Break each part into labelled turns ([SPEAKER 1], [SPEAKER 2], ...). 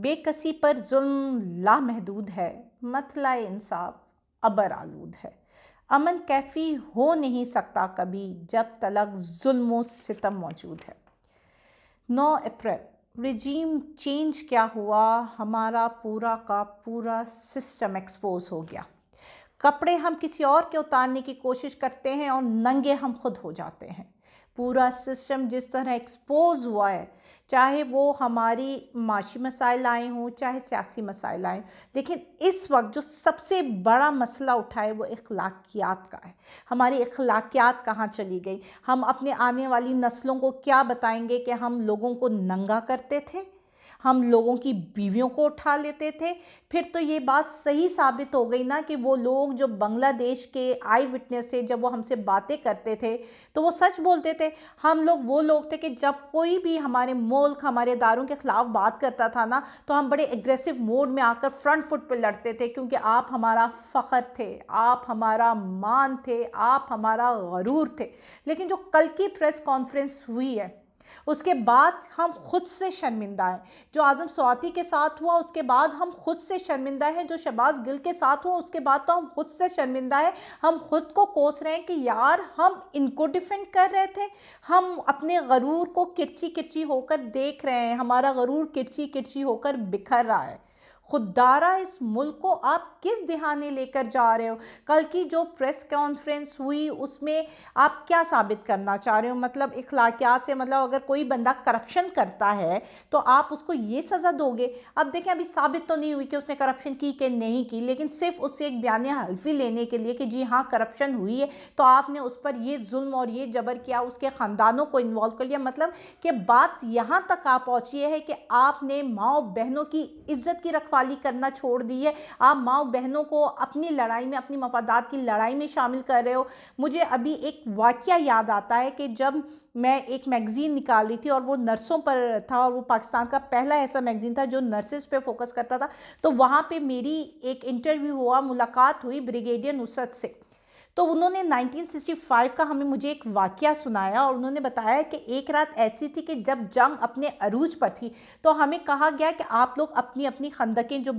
[SPEAKER 1] बेकसी पर जुल्म लामहदूद है, मतलाए इंसाफ अबर आलूद है। अमन कैफी हो नहीं सकता कभी जब तलक जुल्म सितम मौजूद है। 9 अप्रैल रिजीम चेंज क्या हुआ, हमारा पूरा का पूरा सिस्टम एक्सपोज हो गया। कपड़े हम किसी और के उतारने की कोशिश करते हैं और नंगे हम खुद हो जाते हैं। पूरा सिस्टम जिस तरह एक्सपोज हुआ है, चाहे वो हमारी माशी मसाइल आए हों, चाहे सियासी मसाइल आए, लेकिन इस वक्त जो सबसे बड़ा मसला उठा है वो अखलाकियात का है। हमारी अखलाकियात कहाँ चली गई? हम अपने आने वाली नस्लों को क्या बताएंगे कि हम लोगों को नंगा करते थे, हम लोगों की बीवियों को उठा लेते थे। फिर तो ये बात सही साबित हो गई ना कि वो लोग जो बांग्लादेश के आई विटनेस थे, जब वो हमसे बातें करते थे तो वो सच बोलते थे। हम लोग वो लोग थे कि जब कोई भी हमारे मुल्क, हमारे इदारों के ख़िलाफ़ बात करता था ना, तो हम बड़े एग्रेसिव मोड में आकर फ्रंट फुट पर लड़ते थे, क्योंकि आप हमारा फ़ख्र थे, आप हमारा मान थे, आप हमारा गरूर थे। लेकिन जो कल की प्रेस कॉन्फ्रेंस हुई है उसके बाद हम खुद से शर्मिंदा हैं। जो आज़म स्वाति के साथ हुआ उसके बाद हम खुद से शर्मिंदा हैं। जो शहबाज गिल के साथ हुआ उसके बाद तो हम खुद से शर्मिंदा हैं। हम खुद को कोस रहे हैं कि यार हम इनको डिफेंड कर रहे थे, हम अपने गरूर को किरची किरची होकर देख रहे हैं, हमारा गरूर किरची किरची होकर बिखर रहा है। खुदारा इस मुल्क को आप किस दिहाने लेकर जा रहे हो? कल की जो प्रेस कॉन्फ्रेंस हुई उसमें आप क्या साबित करना चाह रहे हो? मतलब इखलाकियात से, मतलब अगर कोई बंदा करप्शन करता है तो आप उसको ये सज़ा दोगे? अब देखें, अभी साबित तो नहीं हुई कि उसने करप्शन की कि नहीं की, लेकिन सिर्फ उससे एक बयान हल्फी लेने के लिए कि जी हाँ करप्शन हुई है, तो आपने उस पर ये जुल्म और ये जबर किया, उसके ख़ानदानों को इन्वॉल्व कर लिया। मतलब कि बात यहाँ तक आ पहुँची है कि आपने माओ बहनों की इज्जत की रखवाली करना छोड़ दी है। आप माओ बहनों को अपनी लड़ाई में, अपनी मफादात की लड़ाई में शामिल कर रहे हो। मुझे अभी एक वाक़या याद आता है कि जब मैं एक मैगज़ीन निकाल रही थी और वो नर्सों पर था, और वो पाकिस्तान का पहला ऐसा मैगज़ीन था जो नर्सेस पे फोकस करता था, तो वहाँ पे मेरी एक इंटरव्यू हुआ, मुलाकात हुई ब्रिगेडियर नुसरत से। तो उन्होंने 1965 का मुझे एक वाक़या सुनाया और उन्होंने बताया कि एक रात ऐसी थी कि जब जंग अपने अरूज पर थी, तो हमें कहा गया कि आप लोग अपनी अपनी खंदकें जो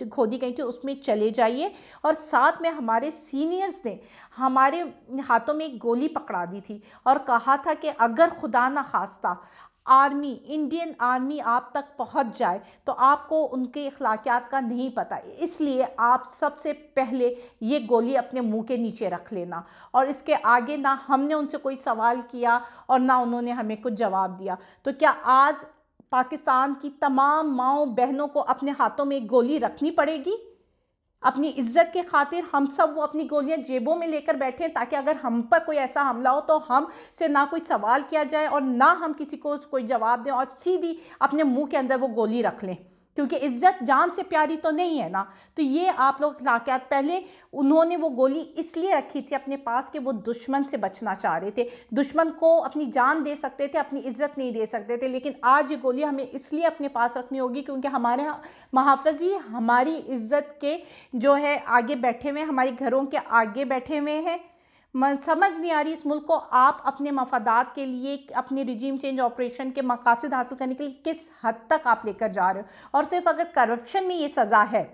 [SPEAKER 1] खोदी गई थी उसमें चले जाइए, और साथ में हमारे सीनियर्स ने हमारे हाथों में एक गोली पकड़ा दी थी और कहा था कि अगर खुदा न खास्ता आर्मी, इंडियन आर्मी आप तक पहुंच जाए तो आपको उनके अखलाकियात का नहीं पता, इसलिए आप सबसे पहले ये गोली अपने मुंह के नीचे रख लेना। और इसके आगे ना हमने उनसे कोई सवाल किया और ना उन्होंने हमें कुछ जवाब दिया। तो क्या आज पाकिस्तान की तमाम माओ बहनों को अपने हाथों में एक गोली रखनी पड़ेगी? अपनी इज्जत के खातिर हम सब वो अपनी गोलियां जेबों में लेकर बैठे हैं, ताकि अगर हम पर कोई ऐसा हमला हो तो हम से ना कोई सवाल किया जाए और ना हम किसी को कोई जवाब दें और सीधी अपने मुंह के अंदर वो गोली रख लें, क्योंकि इज्जत जान से प्यारी तो नहीं है ना। तो ये आप लोग अखलाकियात, पहले उन्होंने वो गोली इसलिए रखी थी अपने पास कि वो दुश्मन से बचना चाह रहे थे। दुश्मन को अपनी जान दे सकते थे, अपनी इज्जत नहीं दे सकते थे, लेकिन आज ये गोली हमें इसलिए अपने पास रखनी होगी क्योंकि हमारे महाफजी हमारी इज्जत के जो है आगे बैठे हुए, हमारे घरों के आगे बैठे हुए हैं। समझ नहीं आ रही इस मुल्क को आप अपने मफादात के लिए, अपने रिजीम चेंज ऑपरेशन के मकासद हासिल करने के लिए किस हद तक आप लेकर जा रहे हो। और सिर्फ अगर करप्शन में ये सज़ा है,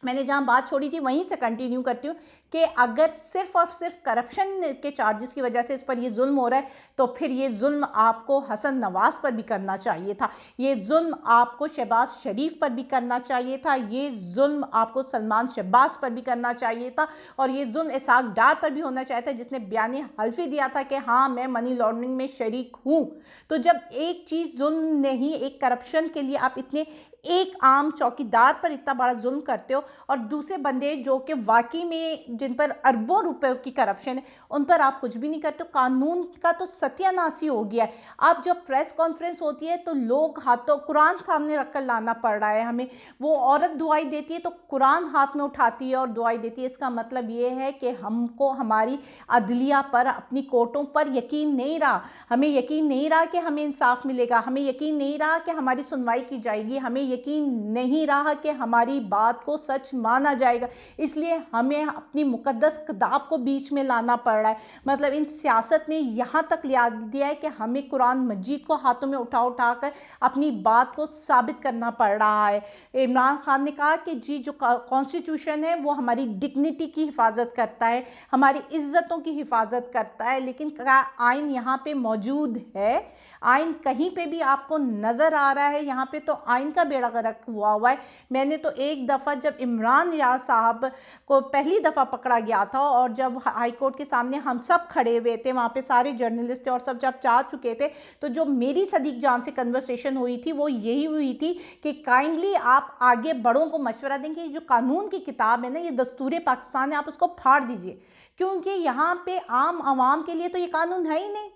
[SPEAKER 1] मैंने जहाँ बात छोड़ी थी वहीं से कंटिन्यू करती हूँ कि अगर सिर्फ और सिर्फ करप्शन के चार्जेस की वजह से इस पर ये जुल्म हो रहा है, तो फिर ये जुल्म आपको हसन नवाज़ पर भी करना चाहिए था, ये जुल्म आपको शहबाज शरीफ पर भी करना चाहिए था, ये जुल्म आपको सलमान शहबाज पर भी करना चाहिए था, और ये जुल्म इसाक डार पर भी होना चाहिए था, जिसने बयान हल्फी दिया था कि हाँ मैं मनी लॉन्ड्रिंग में शरीक हूँ। तो जब एक चीज़ जुल्म नहीं, एक करप्शन के लिए आप इतने एक आम चौकीदार पर इतना बड़ा जुल्म करते हो, और दूसरे बंदे जो कि वाकई में जिन पर अरबों रुपए की करप्शन है उन पर आप कुछ भी नहीं करते हो। कानून का तो सत्यानाशी हो गया है। अब जब प्रेस कॉन्फ्रेंस होती है तो लोग हाथों कुरान सामने रखकर लाना पड़ रहा है हमें। वो औरत दुआई देती है तो कुरान हाथ में उठाती है और दुआई देती है। इसका मतलब ये है कि हमको हमारी अदलिया पर, अपनी कोर्टों पर यकीन नहीं रहा। हमें यकीन नहीं रहा कि हमें इंसाफ मिलेगा, हमें यकीन नहीं रहा कि हमारी सुनवाई की जाएगी, हमें यकीन नहीं रहा कि हमारी बात को सच सच माना जाएगा। इसलिए हमें अपनी मुकद्दस किताब को बीच में लाना पड़ रहा है। मतलब इन सियासत ने यहाँ तक ला दिया है कि हमें कुरान मजीद को हाथों में उठा कर अपनी बात को साबित करना पड़ रहा है। इमरान खान ने कहा कि जी जो कॉन्स्टिट्यूशन है वो हमारी डिग्निटी की हिफाजत करता है, हमारी इज्जतों की हिफाजत करता है, लेकिन क्या आइन यहाँ पे मौजूद है? आइन कहीं पे भी आपको नज़र आ रहा है? यहाँ पे तो आइन का बेड़ा गर्क हुआ है। मैंने तो एक दफ़ा जब इमरान रियाज साहब को पहली दफ़ा पकड़ा गया था और जब हाई कोर्ट के सामने हम सब खड़े हुए थे, वहाँ पे सारे जर्नलिस्ट थे और सब जब जा चुके थे, तो जो मेरी सदीक जान से कन्वर्सेशन हुई थी वो यही हुई थी कि काइंडली आप आगे बड़ों को मशवरा दें कि जो कानून की किताब है ना, ये दस्तूर पाकिस्तान है, आप उसको फाड़ दीजिए, क्योंकि यहाँ पे आम आवाम के लिए तो ये कानून है ही नहीं।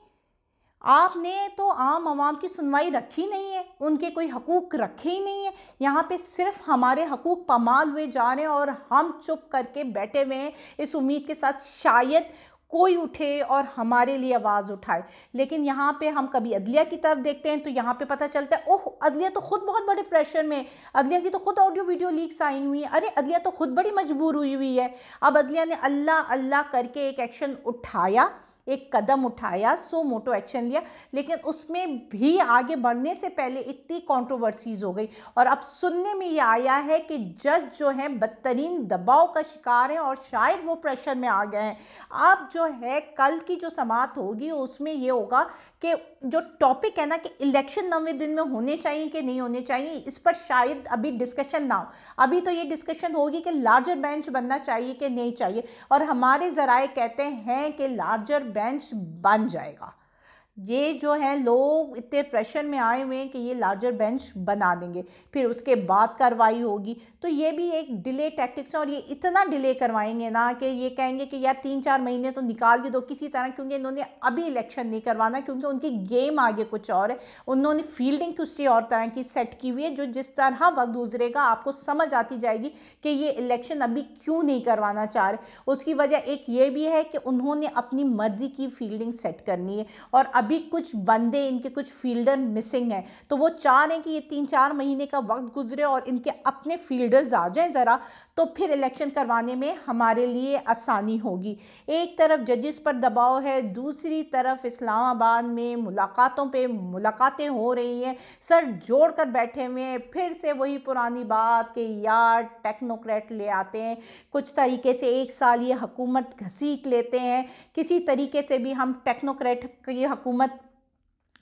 [SPEAKER 1] आपने तो आम आवाम की सुनवाई रखी नहीं है, उनके कोई हकूक़ रखे ही नहीं है। यहाँ पे सिर्फ हमारे हकूक़ पामाल हुए जा रहे हैं और हम चुप करके बैठे हुए हैं इस उम्मीद के साथ शायद कोई उठे और हमारे लिए आवाज़ उठाए। लेकिन यहाँ पे हम कभी अदलिया की तरफ देखते हैं तो यहाँ पे पता चलता है ओह अदलिया तो खुद बहुत बड़े प्रेशर में, अदलिया की तो खुद ऑडियो वीडियो लीक्स आई हुई है, अरे अदलिया तो खुद बड़ी मजबूर हुई हुई है। अब अदलिया ने अल्लाह अल्लाह करके एक एक्शन उठाया, एक कदम उठाया, सो मोटो एक्शन लिया, लेकिन उसमें भी आगे बढ़ने से पहले इतनी कंट्रोवर्सीज हो गई और अब सुनने में ये आया है कि जज जो है बदतरीन दबाव का शिकार है और शायद वो प्रेशर में आ गए हैं। अब जो है कल की जो समाअत होगी उसमें ये होगा कि जो टॉपिक है ना कि इलेक्शन 90 दिन में होने चाहिए कि नहीं होने चाहिए, इस पर शायद अभी डिस्कशन ना हो। अभी तो ये डिस्कशन होगी कि लार्जर बेंच बनना चाहिए कि नहीं चाहिए, और हमारे ज़राए कहते हैं कि लार्जर बेंच बन जाएगा। ये जो है लोग इतने प्रेशर में आए हुए हैं कि ये लार्जर बेंच बना देंगे, फिर उसके बाद कार्रवाई होगी। तो ये भी एक डिले टैक्टिक्स है और ये इतना डिले करवाएंगे ना कि ये कहेंगे कि यार 3-4 महीने तो निकाल के दो किसी तरह, क्योंकि इन्होंने अभी इलेक्शन नहीं करवाना, क्योंकि उनकी गेम आगे कुछ और है। उन्होंने फील्डिंग किसी और तरह की सेट की हुई है, जो जिस तरह वक्त गुजरेगा आपको समझ आती जाएगी कि ये इलेक्शन अभी क्यों नहीं करवाना चाह रहे। उसकी वजह एक ये भी है कि उन्होंने अपनी मर्जी की फील्डिंग सेट करनी है और अभी कुछ बंदे इनके कुछ फील्डर मिसिंग हैं, तो वो चाह रहे हैं कि ये 3-4 महीने का वक्त गुजरे और इनके अपने फील्डर्स आ जाएं ज़रा, तो फिर इलेक्शन करवाने में हमारे लिए आसानी होगी। एक तरफ जजेस पर दबाव है, दूसरी तरफ इस्लामाबाद में मुलाकातों पे मुलाकातें हो रही हैं, सर जोड़ कर बैठे हुए हैं। फिर से वही पुरानी बात कि यार टेक्नोक्रेट ले आते हैं, कुछ तरीके से 1 साल ये हुकूमत घसीट लेते हैं, किसी तरीके से भी हम टेक्नोक्रेट की हुकूमत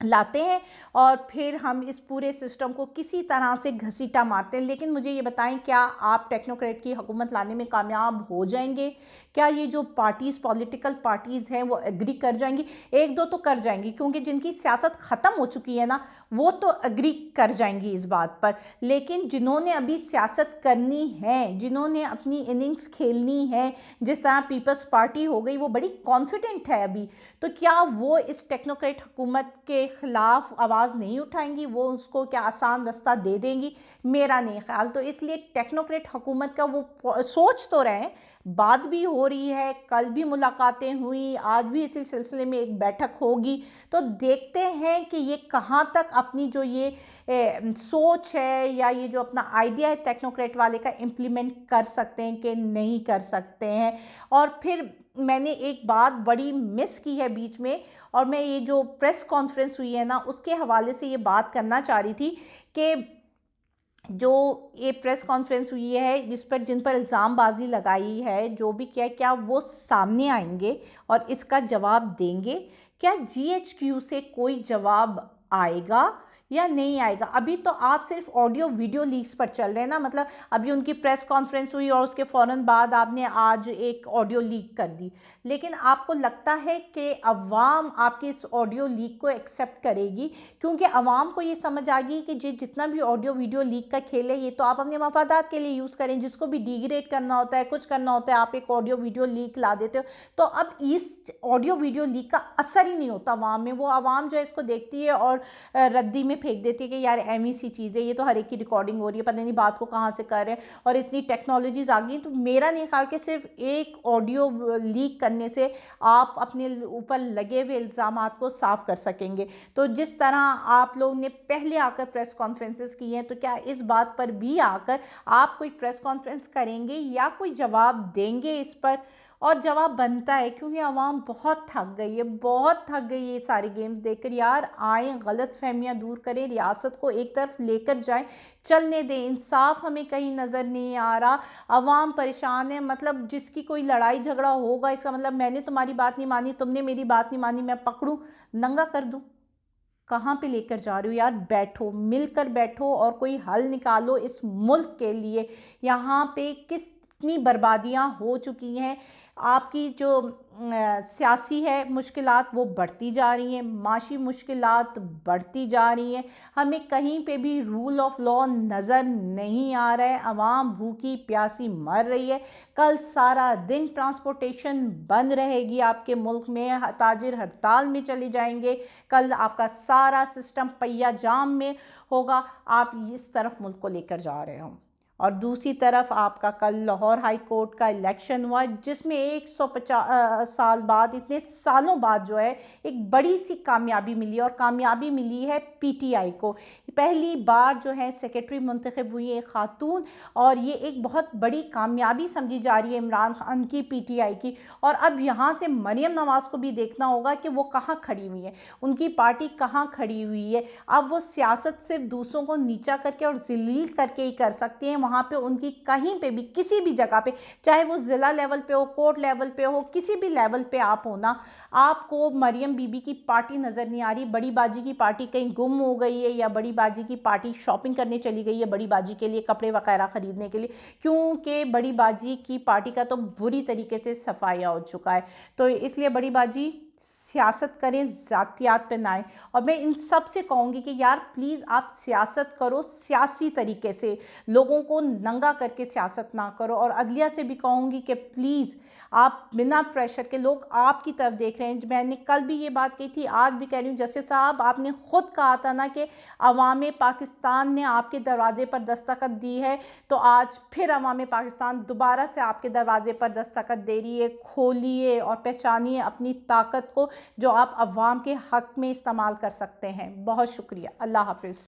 [SPEAKER 1] लाते हैं और फिर हम इस पूरे सिस्टम को किसी तरह से घसीटा मारते हैं। लेकिन मुझे ये बताएं, क्या आप टेक्नोक्रेट की हुकूमत लाने में कामयाब हो जाएंगे? क्या ये जो पार्टीज़, पॉलिटिकल पार्टीज़ हैं, वो एग्री कर जाएंगी? 1-2 तो कर जाएंगी, क्योंकि जिनकी सियासत ख़त्म हो चुकी है ना, वो तो एग्री कर जाएंगी इस बात पर। लेकिन जिन्होंने अभी सियासत करनी है, जिन्होंने अपनी इनिंग्स खेलनी है, जिस तरह पीपल्स पार्टी हो गई, वो बड़ी कॉन्फिडेंट है अभी, तो क्या वो इस टेक्नोक्रेट हुकूमत के ख़िलाफ़ आवाज़ नहीं उठाएंगी? वो उसको क्या आसान रास्ता दे देंगी? मेरा नहीं ख्याल। तो इसलिए टेक्नोक्रेट हुकूमत का वो सोच तो रहे हैं, बात भी हो रही है, कल भी मुलाकातें हुई, आज भी इसी सिलसिले में एक बैठक होगी। तो देखते हैं कि ये कहाँ तक अपनी जो ये सोच है या ये जो अपना आइडिया है टेक्नोक्रेट वाले का इम्प्लीमेंट कर सकते हैं कि नहीं कर सकते हैं। और फिर मैंने एक बात बड़ी मिस की है बीच में, और मैं ये जो प्रेस कॉन्फ्रेंस हुई है ना, उसके हवाले से ये बात करना चाह रही थी कि जो ये प्रेस कॉन्फ्रेंस हुई है जिन पर इल्ज़ामबाजी लगाई है, जो भी क्या वो सामने आएंगे और इसका जवाब देंगे? क्या GHQ से कोई जवाब आएगा या नहीं आएगा? अभी तो आप सिर्फ ऑडियो वीडियो लीक्स पर चल रहे हैं ना, मतलब अभी उनकी प्रेस कॉन्फ्रेंस हुई और उसके फ़ौरन बाद आपने आज एक ऑडियो लीक कर दी, लेकिन आपको लगता है कि अवाम आपकी इस ऑडियो लीक को एक्सेप्ट करेगी? क्योंकि अवाम को ये समझ आ गई कि जितना भी ऑडियो वीडियो लीक का खेल है, ये तो आप अपने मफादात के लिए यूज़ करें, जिसको भी डिग्रेड करना होता है, कुछ करना होता है, आप एक ऑडियो वीडियो लीक ला देते हो। तो अब इस ऑडियो वीडियो लीक का असर ही नहीं होता अवाम में, वो अवाम जो है इसको देखती है और रद्दी में फेंक देती है कि यार ऐसी सी चीज़ है, ये तो हर एक की रिकॉर्डिंग हो रही है, पता नहीं बात को कहाँ से कर रहे हैं, और इतनी टेक्नोलॉजीज आ गई। तो मेरा नहीं ख्याल कि सिर्फ एक ऑडियो लीक करने से आप अपने ऊपर लगे हुए इल्ज़ामात को साफ कर सकेंगे। तो जिस तरह आप लोग ने पहले आकर प्रेस कॉन्फ्रेंसेस की हैं, तो क्या इस बात पर भी आकर आप कोई प्रेस कॉन्फ्रेंस करेंगे या कोई जवाब देंगे इस पर? और जवाब बनता है, क्योंकि आवाम बहुत थक गई है, बहुत थक गई है ये सारे गेम्स देखकर। यार आए, गलत फहमियाँ दूर करें, रियासत को एक तरफ लेकर जाएं, चलने दें। इंसाफ हमें कहीं नज़र नहीं आ रहा, आवाम परेशान है। मतलब जिसकी कोई लड़ाई झगड़ा होगा, इसका मतलब मैंने तुम्हारी बात नहीं मानी, तुमने मेरी बात नहीं मानी, मैं पकड़ूं, नंगा कर दूं। कहाँ पे लेकर जा रहे हो यार? बैठो, मिलकर बैठो और कोई हल निकालो इस मुल्क के लिए। यहाँ पे कितनी बर्बादियाँ हो चुकी हैं। आपकी जो सियासी है मुश्किलात वो बढ़ती जा रही हैं, माशी मुश्किलात बढ़ती जा रही हैं, हमें कहीं पे भी रूल ऑफ लॉ नज़र नहीं आ रहा है। आवाम भूखी प्यासी मर रही है। कल सारा दिन ट्रांसपोर्टेशन बंद रहेगी आपके मुल्क में, ताजिर हड़ताल में चले जाएंगे। कल आपका सारा सिस्टम पहिया जाम में होगा। आप इस तरफ मुल्क को लेकर जा रहे हो, और दूसरी तरफ आपका कल लाहौर हाई कोर्ट का इलेक्शन हुआ, जिसमें 150 साल बाद, इतने सालों बाद जो है एक बड़ी सी कामयाबी मिली, और कामयाबी मिली है पीटीआई को। पहली बार जो है सेक्रेटरी मुंतखब हुई है खातून, और ये एक बहुत बड़ी कामयाबी समझी जा रही है इमरान खान की, पीटीआई की। और अब यहाँ से मरियम नवाज़ को भी देखना होगा कि वो कहाँ खड़ी हुई है, उनकी पार्टी कहाँ खड़ी हुई है। अब वो सियासत सिर्फ दूसरों को नीचा करके और ज़लील करके ही कर सकती हैं। वहाँ पे उनकी कहीं पे भी, किसी भी जगह पे, चाहे वो ज़िला लेवल पे हो, कोर्ट लेवल पे हो, किसी भी लेवल पे आप हो ना, आपको मरियम बीबी की पार्टी नज़र नहीं आ रही। बड़ी बाजी की पार्टी कहीं गुम हो गई है, या बड़ी बाजी की पार्टी शॉपिंग करने चली गई है बड़ी बाजी के लिए, कपड़े वगैरह ख़रीदने के लिए, क्योंकि बड़ी बाजी की पार्टी का तो बुरी तरीके से सफाया हो चुका है। तो इसलिए बड़ी बाजी सियासत करें, ज़ातियात पे ना आए। और मैं इन सब से कहूँगी कि यार प्लीज़ आप सियासत करो सियासी तरीके से, लोगों को नंगा करके सियासत ना करो। और अदलिया से भी कहूँगी कि प्लीज़ आप बिना प्रेशर के, लोग आपकी तरफ देख रहे हैं। मैंने कल भी ये बात कही थी, आज भी कह रही हूँ, जस्टिस साहब आपने ख़ुद कहा था ना कि अवाम पाकिस्तान ने आपके दरवाजे पर दस्तखत दी है, तो आज फिर अवाम पाकिस्तान दोबारा से आपके दरवाजे पर दस्तखत दे रही है। खोलिए और पहचानिए अपनी ताकत को, जो आप अवाम के हक़ में इस्तेमाल कर सकते हैं। बहुत शुक्रिया। अल्लाह हाफ़िज़।